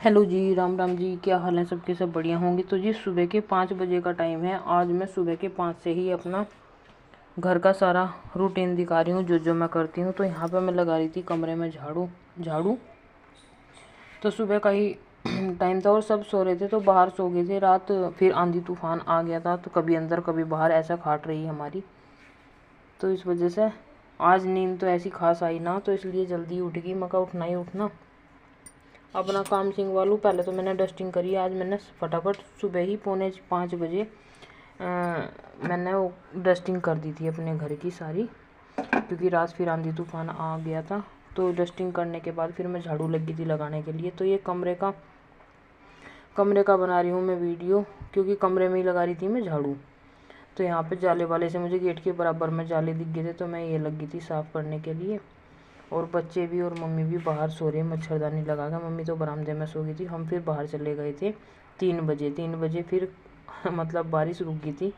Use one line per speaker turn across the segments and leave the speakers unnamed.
Hello जी, राम राम जी। क्या हाल है सबके? सब बढ़िया होंगे। तो जी सुबह के 5 बजे का टाइम है। आज मैं सुबह के 5 से ही अपना घर का सारा रूटीन दिखा रही हूँ, जो जो मैं करती हूँ। तो यहाँ पे मैं लगा रही थी कमरे में झाड़ू झाड़ू। तो सुबह का ही टाइम था और सब सो रहे थे, तो बाहर सो गए थे रात। फिर आंधी तूफान आ गया था, तो कभी अंदर कभी बाहर ऐसा खाट रही हमारी। तो इस वजह से आज नींद तो ऐसी खास आई ना, तो इसलिए जल्दी उठ गई। मैं कहा उठना ही उठना, अपना काम सिंगवा लूँ। पहले तो मैंने डस्टिंग करी। आज मैंने फटाफट सुबह ही 4:45 बजे मैंने वो डस्टिंग कर दी थी अपने घर की सारी, क्योंकि रात फिर आंधी तूफान आ गया था। तो डस्टिंग करने के बाद फिर मैं झाड़ू लगी थी लगाने के लिए। तो ये कमरे का बना रही हूँ मैं वीडियो, क्योंकि कमरे में ही लगा रही थी मैं झाड़ू। तो यहाँ पे जाले वाले से मुझे गेट के बराबर में जाले दिख गए थे, तो मैं ये लगी थी साफ़ करने के लिए। और बच्चे भी और मम्मी भी बाहर सो रहे, मच्छरदानी लगा कर। मम्मी तो बरामदे में सो गई थी। हम फिर बाहर चले गए थे 3 बजे फिर मतलब बारिश रुक गई थी,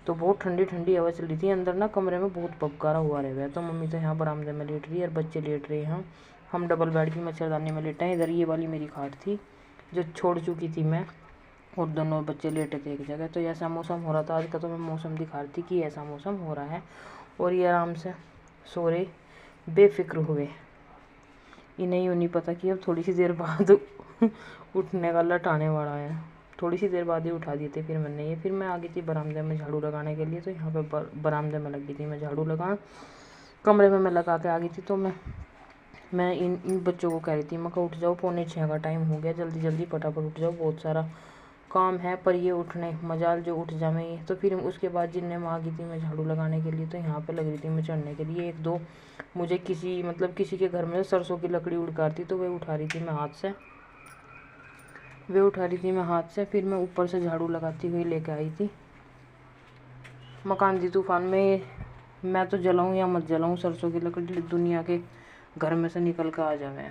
तो बहुत ठंडी ठंडी हवा चल रही थी। अंदर ना कमरे में बहुत पपकारा हुआ रहा है। तो मम्मी तो यहाँ बरामदे में लेट रही है और बच्चे लेट रहे हैं। हम डबल बेड की मच्छरदानी में लेटे हैं। इधर ये वाली मेरी खाट थी जो छोड़ चुकी थी मैं, और दोनों बच्चे लेटे थे एक जगह। तो ऐसा मौसम हो रहा था आज का, तो मैं मौसम दिखा रही थी कि ऐसा मौसम हो रहा है। और ये आराम से सो रहे, बेफिक्र हुए। इन्हें यूँ नहीं पता कि अब थोड़ी सी देर बाद उठने का लटाने वाला है। थोड़ी सी देर बाद ही उठा दिए थे फिर मैंने ये। फिर मैं आ गई थी बरामदे में झाड़ू लगाने के लिए। तो यहाँ पे बरामदे में लगी थी मैं झाड़ू लगाना। कमरे में मैं लगा के आ गई थी। तो मैं इन बच्चों को कह रही थी, मैं कहा उठ जाओ, 5:45 का टाइम हो गया, जल्दी जल्दी फटाफट उठ जाओ, बहुत सारा काम है। पर ये उठने मजाल जो उठ जावे ये। तो फिर उसके बाद जिनने मैं आ गई थी मैं झाड़ू लगाने के लिए। तो यहाँ पे लग रही थी मैं चढ़ने के लिए। एक दो मुझे किसी के घर में सरसों की लकड़ी उड़कार थी, तो वे उठा रही थी मैं हाथ से। फिर मैं ऊपर से झाड़ू लगाती हुई लेके आई थी। मकान दी तूफान में मैं तो जलाऊँ या मत जलाऊँ, सरसों की लकड़ी दुनिया के घर में से निकल कर आ जावे।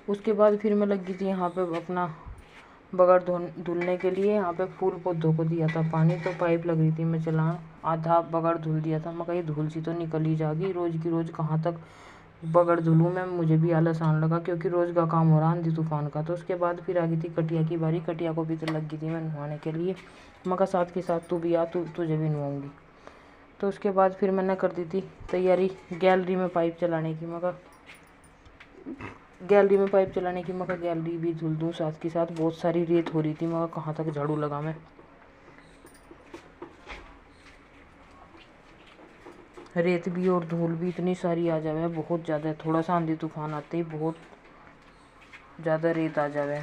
उसके बाद फिर मैं लगी थी यहाँ पे अपना बगड़ धुलने के लिए। यहाँ पे फूल पौधों को दिया था पानी, तो पाइप लग रही थी मैं चलाना। आधा बगड़ धुल दिया था। मैं कहीं धूल सी तो निकल ही जाएगी, रोज़ की रोज़ कहाँ तक बगड़ धुलूँ मैं। मुझे भी आलस आने लगा, क्योंकि रोज़ का काम हो रहा आंधी तूफान का। तो उसके बाद फिर आ गई थी कटिया की बारी। कटिया को भी तो लग गई थी मैं नहाने के लिए। मैं कहा साथ के साथ तू भी आ, तुझे भी नहाऊँगी। तो उसके बाद फिर मैंने कर दी थी तैयारी गैलरी में पाइप चलाने की। मैं गैलरी भी धुल दूँ साथ के साथ। बहुत सारी रेत हो रही थी। मैं कहाँ तक झाड़ू लगा मैं। रेत भी और धूल भी इतनी सारी आ जावे, बहुत ज़्यादा। थोड़ा सा आंधी तूफान आते ही बहुत ज़्यादा रेत आ जावे।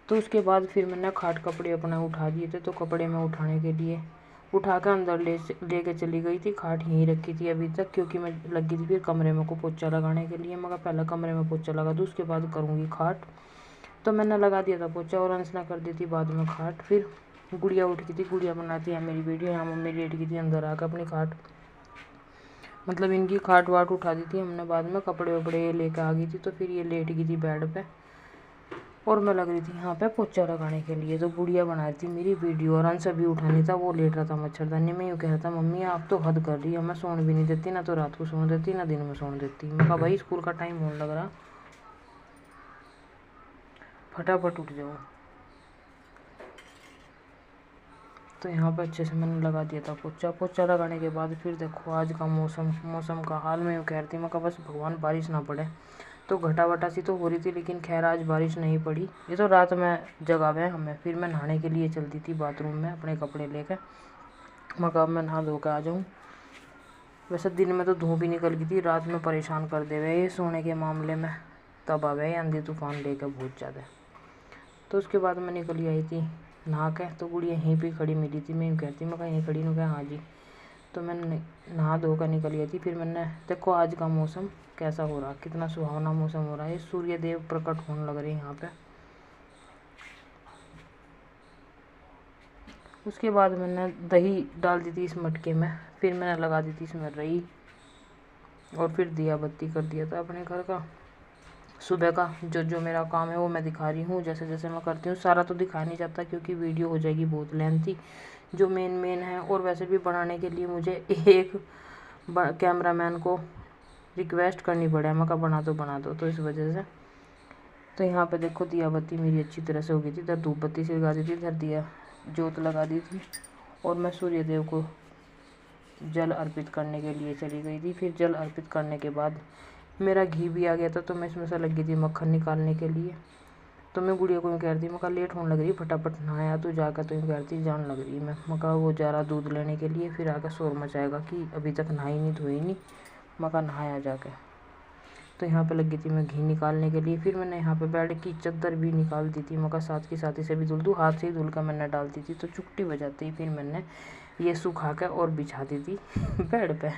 तो उसके बाद फिर मैंने खाट कपड़े अपने उठा दिए थे। तो कपड़े मैं उठाने के लिए उठा कर अंदर ले चली गई थी। खाट यहीं रखी थी अभी तक, क्योंकि मैं लगी थी फिर कमरे में को पोछा लगाने के लिए। मैं पहले कमरे में पोछा लगा दूँ, उसके बाद करूँगी खाट। तो मैंने लगा दिया था पोछा और अंशना कर दी थी बाद में खाट। फिर गुड़िया उठ गई थी। गुड़िया बनाती है मेरी वीडियो। यहाँ मम्मी लेट गई थी अंदर आकर अपनी खाट, मतलब इनकी खाट वाट उठा दी थी हमने। बाद में कपड़े वपड़े लेकर आ गई थी। तो फिर ये लेट गई थी बेड पे और मैं लग रही थी यहाँ पे पोछा लगाने के लिए। तो गुड़िया बना रही थी मेरी वीडियो और अंश अभी उठा नहीं था, वो लेट रहा था मच्छरदानी में। यूँ कह रहा था मम्मी आप तो हद कर रही है, मैं सोने भी नहीं देती, ना तो रात को सोने देती ना दिन में सोने देती। मैं कहा भाई स्कूल का टाइम होने लग रहा, फटाफट उठ जाओ। तो यहाँ पर अच्छे से मैंने लगा दिया था पोछा लगाने के बाद फिर देखो आज का मौसम का हाल में यूँ कह रही थी। मैं कहा बस भगवान बारिश ना पड़े। तो घटा वटा सी तो हो रही थी, लेकिन खैर आज बारिश नहीं पड़ी। ये तो रात में जगावे हमें। फिर मैं नहाने के लिए चलती थी बाथरूम में अपने कपड़े लेकर। मैं कहा मैं नहा धो के आ जाऊँ। वैसे दिन में तो धूप ही निकल गई थी, रात में परेशान कर देवे ये सोने के मामले में। तब आवे आंधी तूफान लेकर बहुत ज़्यादा। तो उसके बाद मैं निकली आई थी नहा के। तो गुड़िया यहीं पे खड़ी मिली थी। मैं यूँ कहती मैं कहा यहीं खड़ी हूँ क्या? हाँ जी। तो मैंने नहा धो कर निकली आई थी। फिर मैंने देखो आज का मौसम कैसा हो रहा, कितना सुहावना मौसम हो रहा है। सूर्य देव प्रकट होने लग रहे हैं यहाँ पे। उसके बाद मैंने दही डाल दी थी इस मटके में। फिर मैंने लगा दी थी इसमें रई, और फिर दिया बत्ती कर दिया था अपने घर का। सुबह का जो मेरा काम है वो मैं दिखा रही हूँ, जैसे जैसे मैं करती हूँ। सारा तो दिखा नहीं जाता, क्योंकि वीडियो हो जाएगी बहुत लेंथी। जो मेन है, और वैसे भी बनाने के लिए मुझे एक कैमरामैन को रिक्वेस्ट करनी पड़े। मैं कहा बना दो। तो इस वजह से तो यहाँ पे देखो दिया बत्ती मेरी अच्छी तरह से हो गई थी। इधर धूप बत्ती से लगा दी थी, इधर दिया जोत लगा दी थी और मैं सूर्य देव को जल अर्पित करने के लिए चली गई थी। फिर जल अर्पित करने के बाद मेरा घी भी आ गया था, तो मैं इसमें से लगी थी मक्खन निकालने के लिए। तो मैं गुड़िया को यूँ कह रही थी, मैं लेट होने लग रही, फटाफट नहाया तो जाकर, तो यूँ कह रही थी जान लग रही मैं वो जा रहा दूध लेने के लिए, फिर आकर शोर मचाएगा कि अभी तक नहाई नहीं धोई नहीं, नहाया जाके। तो यहाँ पे लगी थी मैं घी निकालने के लिए। फिर मैंने यहाँ पे बेड की चादर भी निकाल दी थी, साथ की साथ इसे भी धुल दूँ, हाथ से ही धुल कर मैंने डाल दी थी। तो चुटकी बजाते ही फिर मैंने ये सुखा कर और बिछा दी थी बेड पे।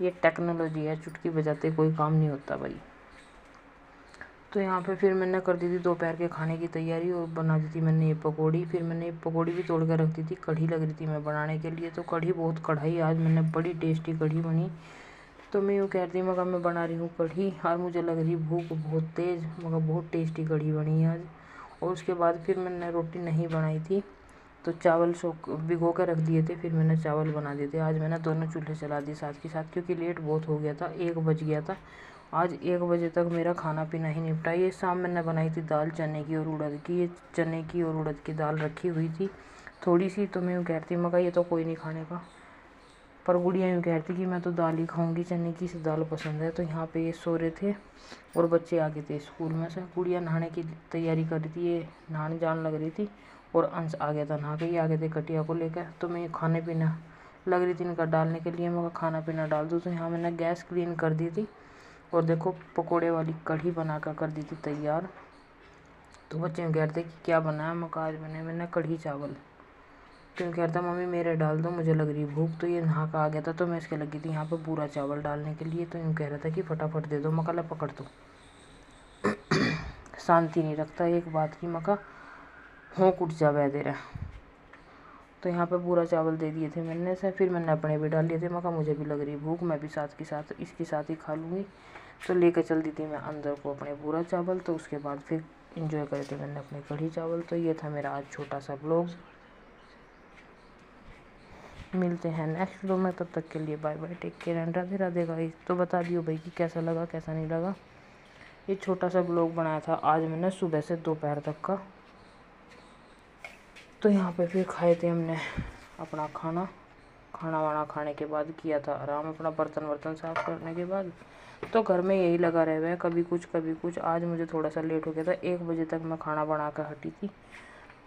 ये टेक्नोलॉजी है, चुटकी बजाते कोई काम नहीं होता भाई। तो यहाँ पे फिर मैंने कर दी थी दोपहर के खाने की तैयारी और बना दी थी मैंने ये पकौड़ी। फिर मैंने ये पकौड़ी भी तोड़ कर रख दी थी, कढ़ी लग रही थी मैं बनाने के लिए। तो कढ़ी बहुत कढ़ाई आज मैंने, बड़ी टेस्टी कढ़ी बनी। तो मैं यूँ कह रही मगर मैं बना रही हूँ कढ़ी और मुझे लग रही भूख बहुत तेज़, मगर बहुत टेस्टी कढ़ी बनी है आज। और उसके बाद फिर मैंने रोटी नहीं बनाई थी, तो चावल भिगो कर रख दिए थे, फिर मैंने चावल बना दिए थे। आज मैंने दोनों चूल्हे चला दिए साथ के साथ, क्योंकि लेट बहुत हो गया था, 1 बज गया था। आज 1 बजे तक मेरा खाना पीना ही निपटा। ये शाम मैंने बनाई थी दाल चने की और उड़द की। ये चने की और उड़द की दाल रखी हुई थी थोड़ी सी, तो मैं यूँ कहती मगर ये तो कोई नहीं खाने का, पर गुड़िया यूँ कहती कि मैं तो दाल ही खाऊंगी, चने की से दाल पसंद है। तो यहाँ पे ये सो रहे थे और बच्चे आ गए थे स्कूल में से। गुड़िया नहाने की तैयारी कर रही थी, ये नहाने जान लग रही थी, और अंश आ गया था नहा के। ये आ गए थे कटिया को लेकर। तो मैं खाने पीना लग रही थी इनका डालने के लिए, मैं खाना पीना डाल दूँ। तो यहाँ मैंने गैस क्लीन कर दी थी और देखो पकोड़े वाली कढ़ी बना कर दी थी तैयार। तो बच्चे कह रहे थे कि क्या बनाया, मैं आज मैंने कढ़ी चावल। तो कह रहा था मम्मी मेरे डाल दो, मुझे लग रही भूख। तो ये नहा का आ गया था, तो मैं इसके लगी थी यहाँ पे पूरा चावल डालने के लिए। तो यूँ कह रहा था कि फटाफट दे दो, मका ले पकड़ दो। शांति नहीं रखता एक बात की, मका होंक उठ जा दे रहा। तो यहाँ पे पूरा चावल दे दिए थे मैंने से। फिर मैंने अपने भी डाल लिए थे, मका मुझे भी लग रही भूख, मैं भी साथ के साथ इसके साथ ही खा लूँगी। तो लेकर चल दी थी मैं अंदर को अपने पूरा चावल। तो उसके बाद फिर इंजॉय करे थे मैंने अपने कढ़ी चावल। तो ये था मेरा आज छोटा सा ब्लॉग। मिलते हैं नेक्स्ट वीडियो में, तब तक के लिए bye bye, take care and Radhe Radhe guys. तो बता दियो भाई कि कैसा लगा कैसा नहीं लगा। ये छोटा सा ब्लॉग बनाया था आज मैंने सुबह से दोपहर तक का। तो यहाँ पे फिर खाए थे हमने अपना खाना वाना खाने के बाद किया था आराम, अपना बर्तन वर्तन साफ़ करने के बाद। तो घर में यही लगा रहे हुए कभी कुछ। आज मुझे थोड़ा सा लेट हो गया था, 1 बजे तक मैं खाना बना कर हटी थी।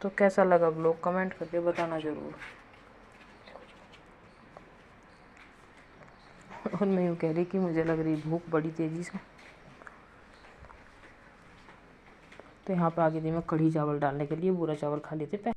तो कैसा लगा ब्लॉग कमेंट करके बताना ज़रूर। और मैं यूँ कह रही कि मुझे लग रही भूख बड़ी तेज़ी से। तो यहाँ पे आ गई थी मैं कढ़ी चावल डालने के लिए, पूरा चावल खा लेते।